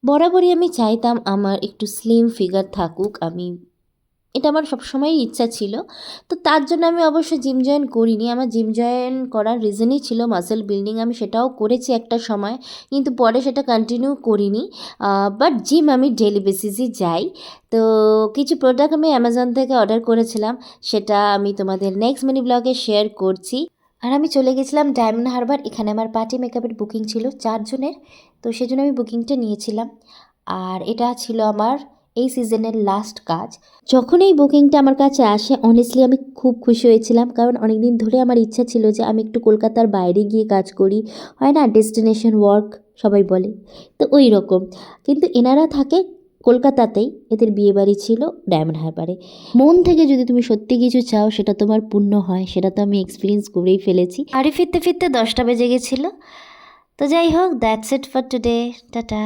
বরাবরই আমি চাইতাম আমার একটু স্লিম ফিগার থাকুক। এটা আমার সবসময়ই ইচ্ছা ছিল। তো তার জন্য আমি অবশ্য জিম জয়েন করিনি। আমার জিম জয়েন করার রিজনই ছিল মাসল বিল্ডিং। আমি সেটাও করেছি একটা সময়, কিন্তু পরে সেটা কন্টিনিউ করিনি। বাট জিম আমি ডেইলি বেসিসই যাই। তো কিছু প্রোডাক্ট আমি অ্যামাজন থেকে অর্ডার করেছিলাম, সেটা আমি তোমাদের নেক্সট মিনি ব্লগে শেয়ার করছি। আর আমি চলে গেছিলাম ডায়মন্ড হারবার। এখানে আমার পার্টি মেকআপের বুকিং ছিল 4 জনের, তো সেজন্য আমি বুকিংটা নিয়েছিলাম। আর এটা ছিল আমার এই সিজনের লাস্ট কাজ। যখন এই বুকিংটা আমার কাছে আসে, অনেস্টলি আমি খুব খুশি হয়েছিলাম, কারণ অনেক দিন ধরে আমার ইচ্ছা ছিল যে আমি একটু কলকাতার বাইরে গিয়ে কাজ করি, হয় না ডেস্টিনেশন ওয়ার্ক সবাই বলে, তো ওই রকম। কিন্তু এনারা থাকে কলকাতাতেই, এদের বিয়েবাড়ি ছিল ডায়মন্ড হারবারে। মন থেকে যদি তুমি সত্যি কিছু চাও, সেটা তোমার পূর্ণ হয়, সেটা তো আমি এক্সপিরিয়েন্স করেই ফেলেছি। বাড়ি ফিরতে ফিরতে 10টা বেজে গেছিলো। তো যাই হোক, that's it for today. Tata.